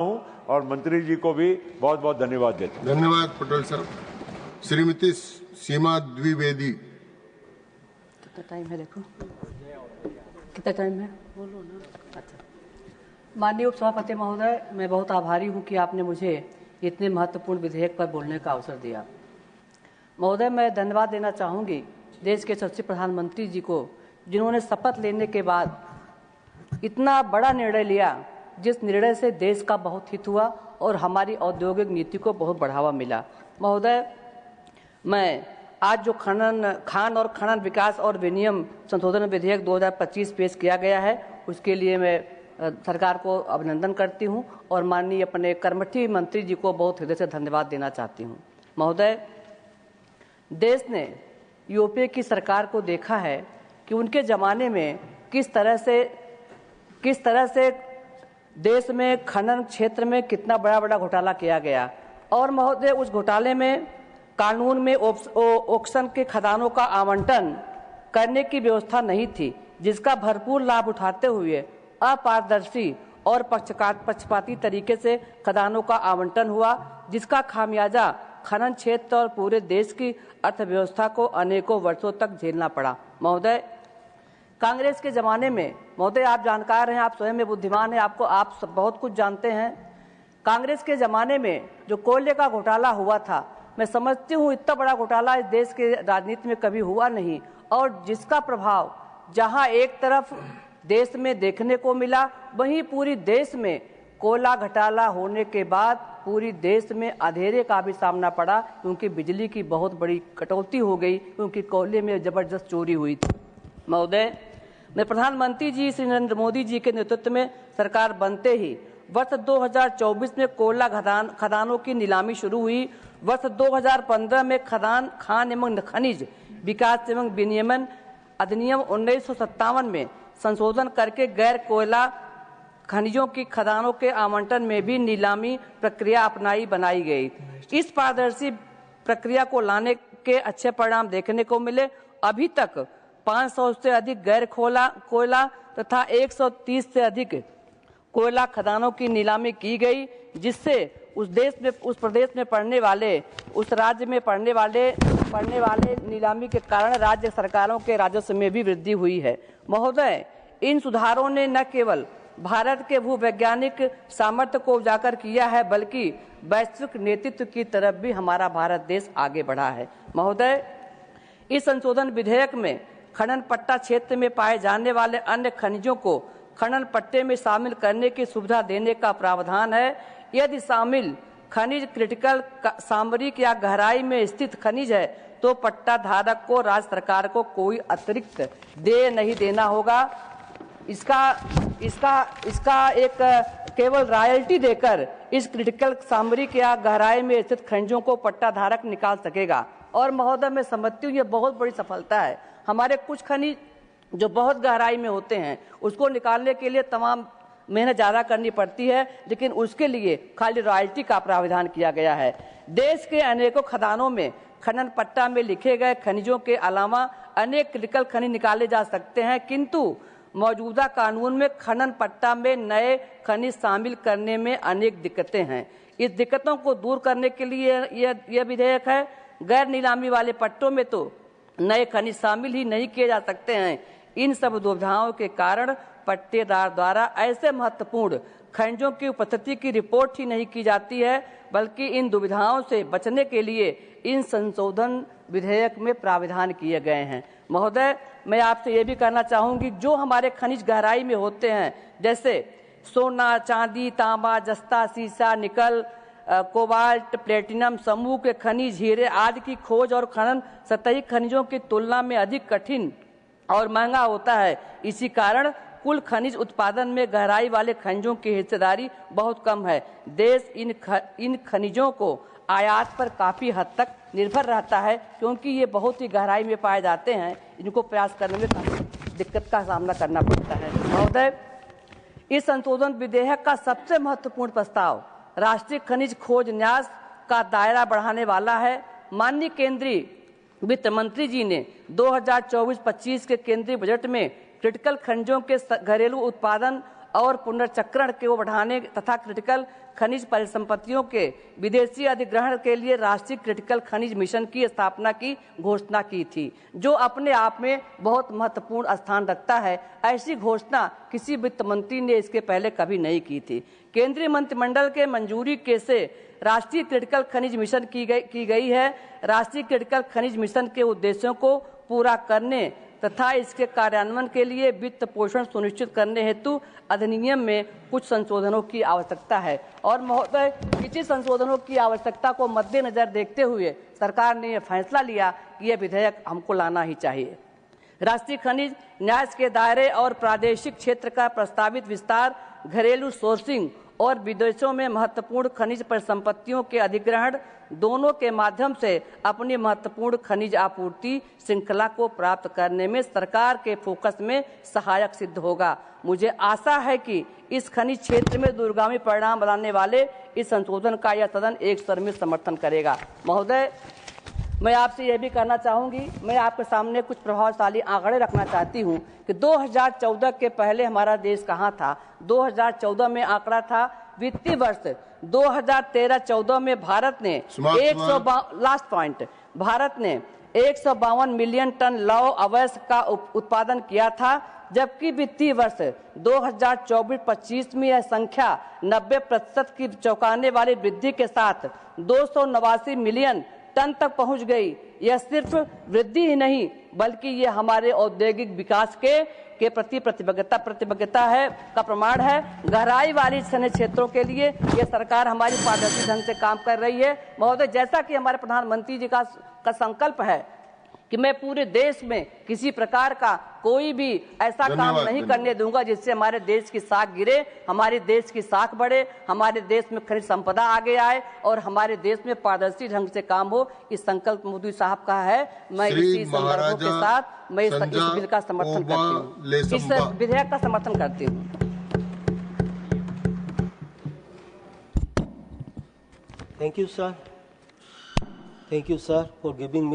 और मंत्री जी को भी बहुत बहुत धन्यवाद देते हैं। धन्यवाद पटेल साहब। श्रीमती सीमा द्विवेदी। कितना टाइम है? देखो कितना टाइम है, बोलो ना। अच्छा, माननीय उपसभापति महोदय, मैं बहुत आभारी हूं कि आपने मुझे इतने महत्वपूर्ण विधेयक पर बोलने का अवसर दिया। महोदय, मैं धन्यवाद देना चाहूँगी देश के यशस्वी प्रधानमंत्री जी को, जिन्होंने शपथ लेने के बाद इतना बड़ा निर्णय लिया, जिस निर्णय से देश का बहुत हित हुआ और हमारी औद्योगिक नीति को बहुत बढ़ावा मिला। महोदय, मैं आज जो खान और खनन विकास और विनियम संशोधन विधेयक 2025 पेश किया गया है, उसके लिए मैं सरकार को अभिनंदन करती हूं और माननीय अपने कर्मठी मंत्री जी को बहुत हृदय से धन्यवाद देना चाहती हूं। महोदय, देश ने यूपीए की सरकार को देखा है कि उनके ज़माने में किस तरह से देश में खनन क्षेत्र में कितना बड़ा बड़ा घोटाला किया गया, और महोदय उस घोटाले में कानून में ऑक्शन के खदानों का आवंटन करने की व्यवस्था नहीं थी, जिसका भरपूर लाभ उठाते हुए अपारदर्शी और पक्षपाती तरीके से खदानों का आवंटन हुआ, जिसका खामियाजा खनन क्षेत्र और पूरे देश की अर्थव्यवस्था को अनेकों वर्षों तक झेलना पड़ा। महोदय, कांग्रेस के ज़माने में, महोदय आप जानकार हैं, आप स्वयं में बुद्धिमान हैं, आप बहुत कुछ जानते हैं। कांग्रेस के ज़माने में जो कोयले का घोटाला हुआ था, मैं समझती हूँ इतना बड़ा घोटाला इस देश के राजनीति में कभी हुआ नहीं, और जिसका प्रभाव जहाँ एक तरफ देश में देखने को मिला, वहीं पूरी देश में कोयला घोटाला होने के बाद पूरी देश में अंधेरे का भी सामना पड़ा, क्योंकि बिजली की बहुत बड़ी कटौती हो गई, क्योंकि कोयले में जबरदस्त चोरी हुई थी। महोदय, मैं प्रधानमंत्री जी श्री नरेंद्र मोदी जी के नेतृत्व में सरकार बनते ही वर्ष 2024 में कोयला खदानों की नीलामी शुरू हुई। वर्ष 2015 में खान एवं खनिज विकास एवं विनियमन अधिनियम 1957 में संशोधन करके गैर कोयला खनिजों की खदानों के आवंटन में भी नीलामी प्रक्रिया बनाई गई। इस पारदर्शी प्रक्रिया को लाने के अच्छे परिणाम देखने को मिले। अभी तक 500 से अधिक गैर कोयला तथा 130 से अधिक कोयला खदानों की नीलामी की गई, जिससे उस प्रदेश में पड़ने वाले, उस राज्य में पड़ने वाले नीलामी के कारण राज्य सरकारों के राजस्व में भी वृद्धि हुई है। महोदय, इन सुधारों ने न केवल भारत के भूवैज्ञानिक सामर्थ्य को उजागर किया है, बल्कि वैश्विक नेतृत्व की तरफ भी हमारा भारत देश आगे बढ़ा है। महोदय, इस संशोधन विधेयक में खनन पट्टा क्षेत्र में पाए जाने वाले अन्य खनिजों को खनन पट्टे में शामिल करने की सुविधा देने का प्रावधान है। यदि शामिल खनिज क्रिटिकल सामरिक या गहराई में स्थित खनिज है, तो पट्टा धारक को राज्य सरकार को कोई अतिरिक्त देय नहीं देना होगा। इसका एक केवल रॉयल्टी देकर इस क्रिटिकल सामरिक या गहराई में स्थित खनिजों को पट्टा धारक निकाल सकेगा। और महोदय, मैं समझती हूँ ये बहुत बड़ी सफलता है। हमारे कुछ खनिज जो बहुत गहराई में होते हैं, उसको निकालने के लिए तमाम मेहनत ज़्यादा करनी पड़ती है, लेकिन उसके लिए खाली रॉयल्टी का प्रावधान किया गया है। देश के अनेकों खदानों में खनन पट्टा में लिखे गए खनिजों के अलावा अनेक क्रिटिकल खनिज निकाले जा सकते हैं, किंतु मौजूदा कानून में खनन पट्टा में नए खनिज शामिल करने में अनेक दिक्कतें हैं। इस दिक्कतों को दूर करने के लिए यह विधेयक है। गैर नीलामी वाले पट्टों में तो नए खनिज शामिल ही नहीं किए जा सकते हैं। इन सब दुविधाओं के कारण पट्टेदार द्वारा ऐसे महत्वपूर्ण खनिजों की उपस्थिति की रिपोर्ट ही नहीं की जाती है, बल्कि इन दुविधाओं से बचने के लिए इन संशोधन विधेयक में प्रावधान किए गए हैं। महोदय, मैं आपसे ये भी कहना चाहूँगी, जो हमारे खनिज गहराई में होते हैं, जैसे सोना, चांदी, तांबा, जस्ता, सीसा, निकल, कोबाल्ट, प्लेटिनम समूह के खनिज, हीरे आदि की खोज और खनन सतही खनिजों की तुलना में अधिक कठिन और महंगा होता है। इसी कारण कुल खनिज उत्पादन में गहराई वाले खनिजों की हिस्सेदारी बहुत कम है। देश इन खनिजों को आयात पर काफ़ी हद तक निर्भर रहता है, क्योंकि ये बहुत ही गहराई में पाए जाते हैं। इनको प्रयास करने में काफ़ी दिक्कत का सामना करना पड़ता है। महोदय, इस संशोधन विधेयक का सबसे महत्वपूर्ण प्रस्ताव राष्ट्रीय खनिज खोज न्यास का दायरा बढ़ाने वाला है। माननीय केंद्रीय वित्त मंत्री जी ने 2024-25 के केंद्रीय बजट में क्रिटिकल खनिजों के घरेलू उत्पादन और पुनर्चक्रण को बढ़ाने तथा क्रिटिकल खनिज परिसंपत्तियों के विदेशी अधिग्रहण के लिए राष्ट्रीय क्रिटिकल खनिज मिशन की स्थापना की घोषणा की थी, जो अपने आप में बहुत महत्वपूर्ण स्थान रखता है। ऐसी घोषणा किसी वित्त मंत्री ने इसके पहले कभी नहीं की थी। केंद्रीय मंत्रिमंडल के मंजूरी के से राष्ट्रीय क्रिटिकल खनिज मिशन की गई है। राष्ट्रीय क्रिटिकल खनिज मिशन के उद्देश्यों को पूरा करने तथा इसके कार्यान्वयन के लिए वित्त पोषण सुनिश्चित करने हेतु अधिनियम में कुछ संशोधनों की आवश्यकता है। और महोदय, किसी संशोधनों की आवश्यकता को मद्देनजर देखते हुए सरकार ने यह फैसला लिया कि यह विधेयक हमको लाना ही चाहिए। राष्ट्रीय खनिज न्यास के दायरे और प्रादेशिक क्षेत्र का प्रस्तावित विस्तार घरेलू सोर्सिंग और विदेशों में महत्वपूर्ण खनिज परिसंपत्तियों के अधिग्रहण दोनों के माध्यम से अपनी महत्वपूर्ण खनिज आपूर्ति श्रृंखला को प्राप्त करने में सरकार के फोकस में सहायक सिद्ध होगा। मुझे आशा है कि इस खनिज क्षेत्र में दूरगामी परिणाम बनाने वाले इस संशोधन का यह सदन एक स्वर में समर्थन करेगा। महोदय, मैं आपसे यह भी करना चाहूंगी, मैं आपके सामने कुछ प्रभावशाली आंकड़े रखना चाहती हूं कि 2014 के पहले हमारा देश कहां था। 2014 में आंकड़ा था, वित्तीय वर्ष 2013-14 में भारत ने 152 मिलियन टन लौह अवैध का उत्पादन किया था, जबकि वित्तीय वर्ष 2024-25 में यह संख्या 90% की चौंकाने वाली वृद्धि के साथ 289 मिलियन टन तक पहुंच गई। यह सिर्फ वृद्धि ही नहीं बल्कि यह हमारे औद्योगिक विकास के प्रति प्रतिबद्धता है का प्रमाण है। गहराई वाली खनिज क्षेत्रों के लिए यह सरकार हमारी पारदर्शी ढंग से काम कर रही है। महोदय, जैसा कि हमारे प्रधानमंत्री जी का संकल्प है कि मैं पूरे देश में किसी प्रकार का कोई भी ऐसा काम नहीं करने दूंगा जिससे हमारे देश की साख गिरे, हमारे देश की साख बढ़े, हमारे देश में खनिज संपदा आगे आए और हमारे देश में पारदर्शी ढंग से काम हो। इस संकल्प मोदी साहब का है। मैं इसी संदर्भों के साथ मैं इस बिल का समर्थन करती हूँ, इस विधेयक का समर्थन करती हूँ। Thank you, sir. Thank you, sir, for giving me